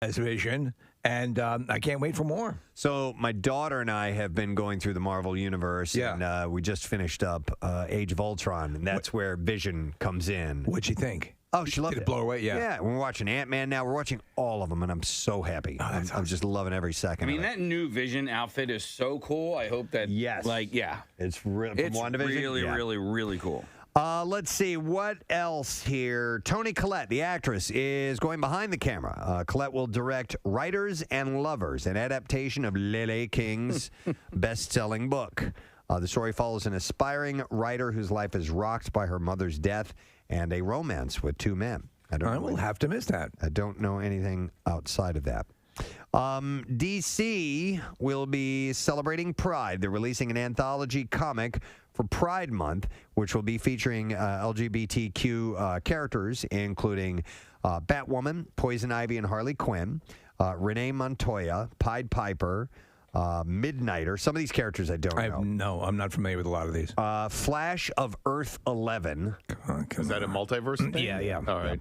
as Vision, and I can't wait for more. So my daughter and I have been going through the Marvel Universe, and we just finished up Age of Ultron, and that's where Vision comes in. What'd you think? Oh, she loved Did it. Blow her away? Yeah. Yeah, we're watching Ant-Man now. We're watching all of them, and I'm so happy. Oh, I'm just loving every second. I mean, that new Vision outfit is so cool. I hope that, it's from WandaVision. Really, really cool. Let's see, what else here? Toni Collette, the actress, is going behind the camera. Collette will direct Writers and Lovers, an adaptation of Lele King's best-selling book. The story follows an aspiring writer whose life is rocked by her mother's death and a romance with two men. I will have to miss that. I don't know anything outside of that. DC will be celebrating Pride. They're releasing an anthology comic for Pride Month, which will be featuring LGBTQ characters, including Batwoman, Poison Ivy, and Harley Quinn, Renee Montoya, Pied Piper, Midnighter. Some of these characters I don't know. No, I'm not familiar with a lot of these. Flash of Earth 11. Is that a multiverse thing? Yeah. All right.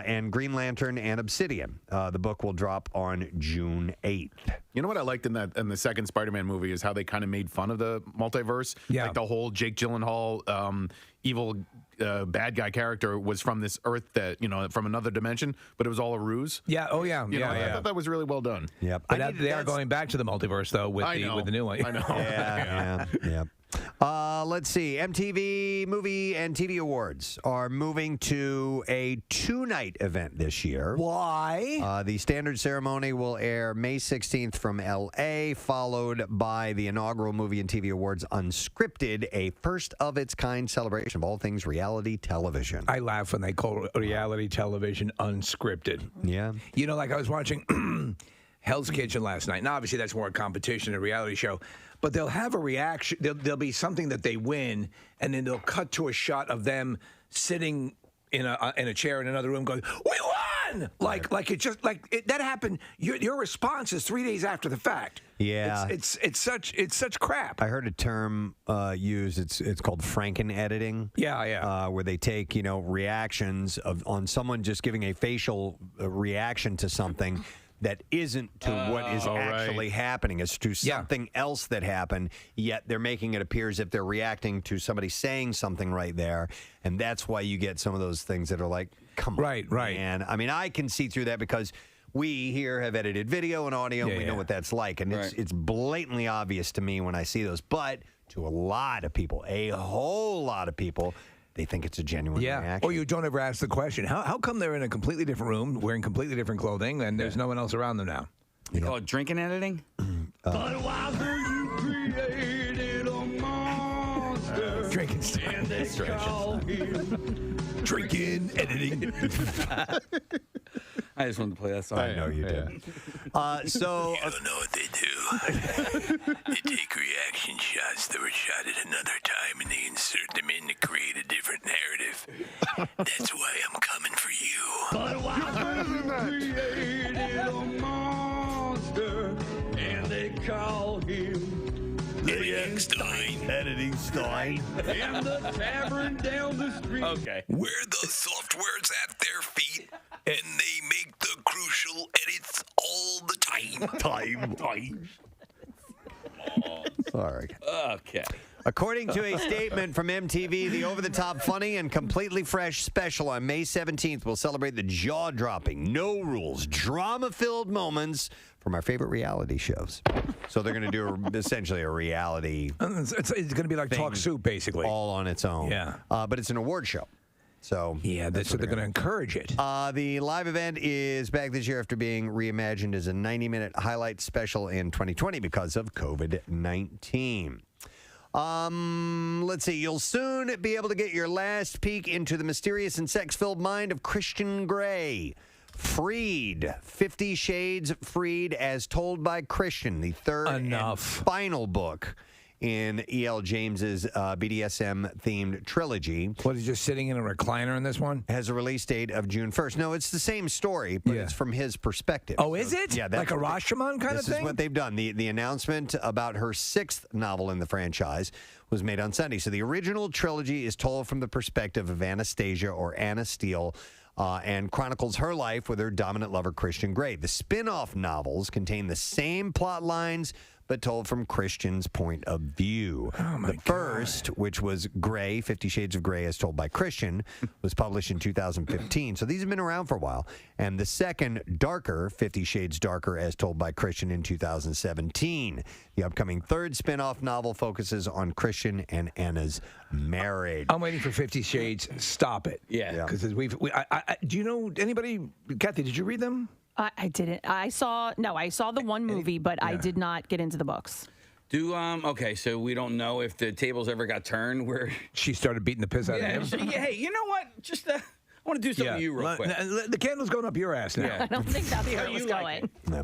And Green Lantern and Obsidian. The book will drop on June 8th. You know what I liked in the second Spider-Man movie is how they kind of made fun of the multiverse. Yeah. Like the whole Jake Gyllenhaal evil bad guy character was from this Earth that, from another dimension, but it was all a ruse. Yeah. Oh, yeah. I thought that was really well done. Yep. But they are going back to the multiverse, though, with the new one. I know. Yeah. Let's see. MTV Movie and TV Awards are moving to a two-night event this year. Why? The standard ceremony will air May 16th from L.A., followed by the inaugural Movie and TV Awards Unscripted, a first-of-its-kind celebration of all things reality television. I laugh when they call reality television unscripted. Yeah. Like I was watching Hell's Kitchen last night, and obviously that's more a competition, a reality show. But they'll have a reaction. There'll be something that they win, and then they'll cut to a shot of them sitting in a chair in another room, going, "We won!" Like that happened. Your response is 3 days after the fact. Yeah, it's such crap. I heard a term used. It's called Franken editing. Yeah. Where they take reactions on someone just giving a facial reaction to something. That isn't to what is actually happening. It's to something else that happened, yet they're making it appear as if they're reacting to somebody saying something right there. And that's why you get some of those things that are like, come on. Right. And I mean, I can see through that because we here have edited video and audio. And we know what that's like. And it's blatantly obvious to me when I see those. But to a lot of people, a whole lot of people, they think it's a genuine reaction. Or you don't ever ask the question, how come they're in a completely different room, wearing completely different clothing, and there's no one else around them now? You call it drinking editing? Budweiser, you created a monster. Drinking Drinking editing. I just wanted to play that song. I know you did. So I don't know what they do. They take reaction shots that were shot at another time and they insert them in to create a different narrative. That's why I'm coming for you. Budweiser created a monster, and they call him Editing Stein. Editing Stein. in the tavern down the street. Okay. Where the software's at their feet, and they make the crucial edits all the time. Sorry. Okay. According to a statement from MTV, the over-the-top funny and completely fresh special on May 17th will celebrate the jaw-dropping, no-rules, drama-filled moments from our favorite reality shows. So they're going to do essentially a reality It's going to be like Talk Soup, basically. all on its own. Yeah. But it's an award show. So that's what they're going to encourage it. The live event is back this year after being reimagined as a 90-minute highlight special in 2020 because of COVID-19. Let's see. You'll soon be able to get your last peek into the mysterious and sex-filled mind of Christian Grey. Freed. 50 Shades Freed as told by Christian, the third and final book in E.L. James's BDSM-themed trilogy. What, he's just sitting in a recliner in this one? Has a release date of June 1st. No, it's the same story, but it's from his perspective. Oh, is it? Yeah, like a Rashomon kind of thing? This is what they've done. The announcement about her 6th novel in the franchise was made on Sunday. So the original trilogy is told from the perspective of Anastasia or Anna Steele, and chronicles her life with her dominant lover, Christian Grey. The spin-off novels contain the same plot lines, but told from Christian's point of view. The first, which was Grey, 50 Shades of Grey, as told by Christian, was published in 2015. So these have been around for a while. And the second, Darker, 50 Shades Darker, as told by Christian in 2017. The upcoming third spin-off novel focuses on Christian and Anna's marriage. I'm waiting for 50 Shades. Stop it. Yeah. Because do you know anybody, Kathy, did you read them? I didn't. I saw the one movie, but I did not get into the books. Okay, so we don't know if the tables ever got turned where She started beating the piss out of him. hey, you know what? Just I want to do something to you real quick. The candle's going up your ass now. Yeah. I don't think that's where it was going. Yeah.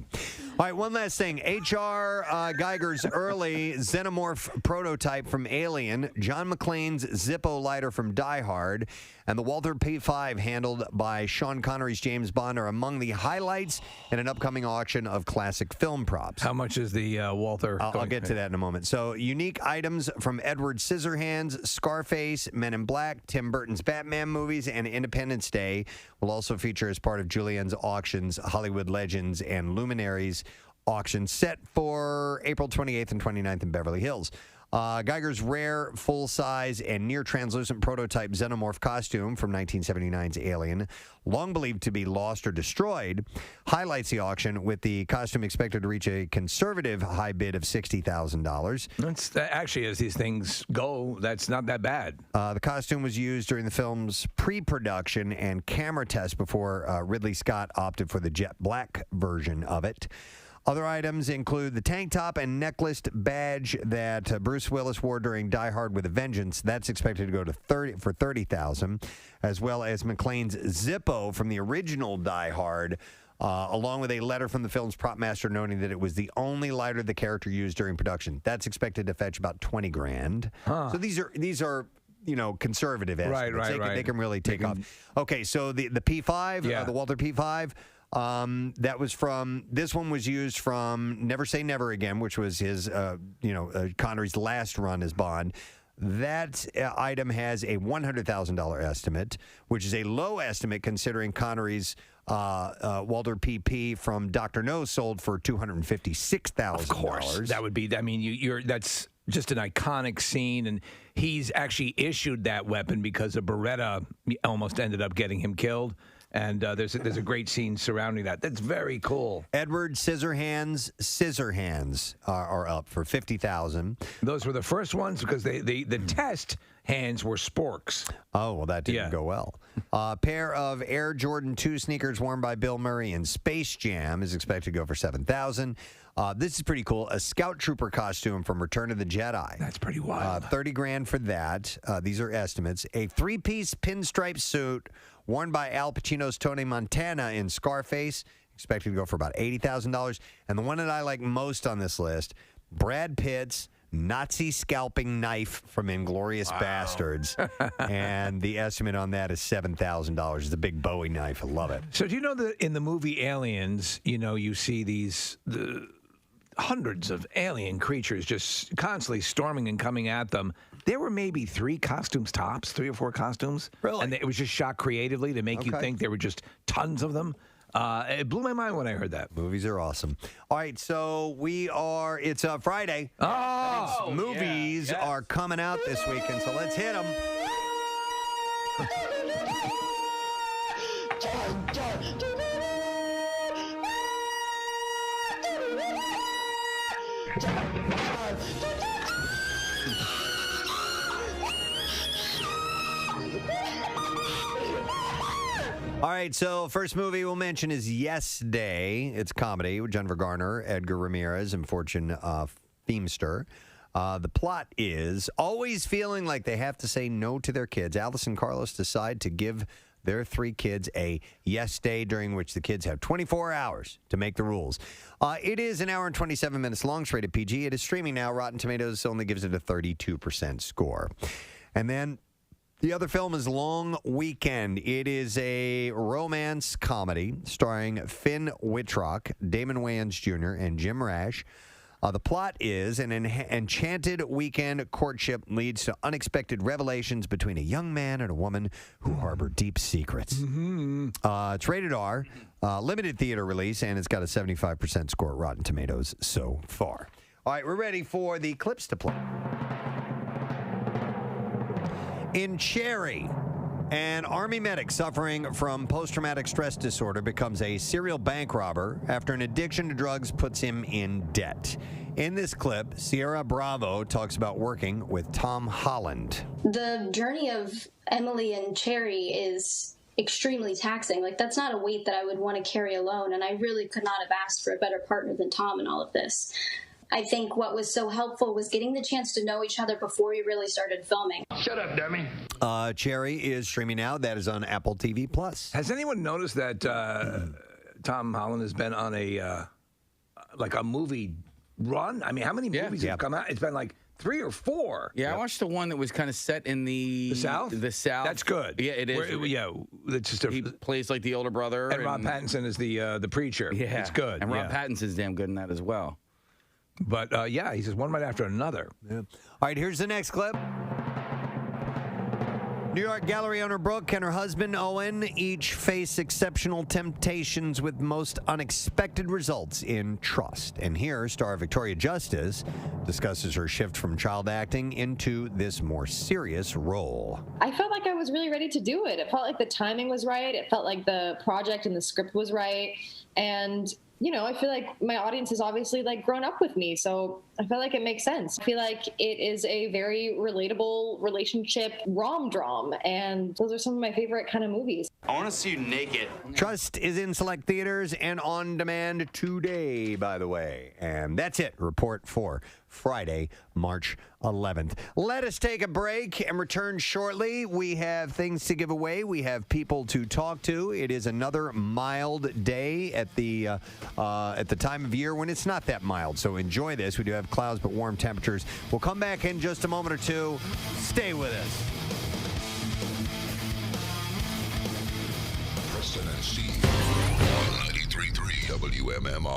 All right, one last thing. H.R. Geiger's early xenomorph prototype from Alien, John McClane's Zippo lighter from Die Hard, and the Walther P5 handled by Sean Connery's James Bond are among the highlights in an upcoming auction of classic film props. How much is the Walther? I'll get to that in a moment. So, unique items from Edward Scissorhands, Scarface, Men in Black, Tim Burton's Batman movies, and Independence Day will also feature as part of Julien's Auctions, Hollywood Legends, and Luminaries auction set for April 28th and 29th in Beverly Hills. Geiger's rare, full-size, and near-translucent prototype xenomorph costume from 1979's Alien, long believed to be lost or destroyed, highlights the auction, with the costume expected to reach a conservative high bid of $60,000. That's actually, as these things go, that's not that bad. The costume was used during the film's pre-production and camera test before Ridley Scott opted for the jet black version of it. Other items include the tank top and necklace badge that Bruce Willis wore during Die Hard with a Vengeance. That's expected to go to $30,000, as well as McClane's Zippo from the original Die Hard, along with a letter from the film's prop master noting that it was the only lighter the character used during production. That's expected to fetch about $20,000. So these are conservative estimates. Right. They can really take off. Okay, so the P5, the Walther P5. That was from, this one was used from Never Say Never Again, which was his, Connery's last run as Bond. That item has a $100,000 estimate, which is a low estimate considering Connery's Walter PP from Dr. No sold for $256,000. Of course, that would be. I mean, that's just an iconic scene, and he's actually issued that weapon because a Beretta almost ended up getting him killed. And there's a great scene surrounding that. That's very cool. Edward Scissorhands are up for $50,000. Those were the first ones because the test hands were sporks. Oh, well, that didn't go well. A pair of Air Jordan 2 sneakers worn by Bill Murray in Space Jam is expected to go for $7,000. This is pretty cool. A Scout Trooper costume from Return of the Jedi. That's pretty wild. $30,000 for that. These are estimates. A 3-piece pinstripe suit worn by Al Pacino's Tony Montana in Scarface, expected to go for about $80,000. And the one that I like most on this list, Brad Pitt's Nazi scalping knife from Inglourious Bastards. And the estimate on that is $7,000. It's a big Bowie knife. I love it. So do you know that in the movie Aliens, you see the hundreds of alien creatures just constantly storming and coming at them? There were maybe 3 or 4 costumes. Really? And it was just shot creatively to make you think there were just tons of them. It blew my mind when I heard that. Movies are awesome. All right, so it's Friday. Oh! Movies are coming out this weekend, so let's hit them. All right, so first movie we'll mention is Yes Day. It's comedy with Jennifer Garner, Edgar Ramirez, and Fortune Feimster. The plot is always feeling like they have to say no to their kids. Alice and Carlos decide to give their 3 kids a yes day during which the kids have 24 hours to make the rules. It is an hour and 27 minutes long, it's rated PG. It is streaming now. Rotten Tomatoes only gives it a 32% score. And then the other film is Long Weekend. It is a romance comedy starring Finn Wittrock, Damon Wayans Jr., and Jim Rash. The plot is an enchanted weekend courtship leads to unexpected revelations between a young man and a woman who harbor deep secrets. It's rated R, limited theater release, and it's got a 75% score at Rotten Tomatoes so far. All right, we're ready for the clips to play. In Cherry, an Army medic suffering from post-traumatic stress disorder becomes a serial bank robber after an addiction to drugs puts him in debt. In this clip, Sierra Bravo talks about working with Tom Holland. The journey of Emily and Cherry is extremely taxing. Like, that's not a weight that I would want to carry alone, and I really could not have asked for a better partner than Tom in all of this. I think what was so helpful was getting the chance to know each other before we really started filming. Shut up, dummy. Cherry is streaming now. That is on Apple TV+. Has anyone noticed that Tom Holland has been on a movie run? I mean, how many movies have come out? It's been like 3 or 4. Yeah, I watched the one that was kind of set in the South. The South. That's good. Yeah, it is. It's just He plays like the older brother. and Rob Pattinson is the preacher. Yeah, It's good. And Rob Pattinson's damn good in that as well. But he says one right after another. Yeah. All right, here's the next clip. New York gallery owner Brooke and her husband Owen each face exceptional temptations with most unexpected results in trust. And here, star Victoria Justice discusses her shift from child acting into this more serious role. I felt like I was really ready to do it. It felt like the timing was right. It felt like the project and the script was right. And I feel like my audience has obviously grown up with me, so I feel like it makes sense. I feel like it is a very relatable relationship rom-drom, and those are some of my favorite kind of movies. I want to see you naked. Trust is in select theaters and on demand today, by the way. And that's it. Report for Friday, March 11th. Let us take a break and return shortly. We have things to give away. We have people to talk to. It is another mild day at the time of year when it's not that mild. So enjoy this. We do have clouds but warm temperatures. We'll come back in just a moment or two. Stay with us. Preston and Steve on 93.3 WMMR.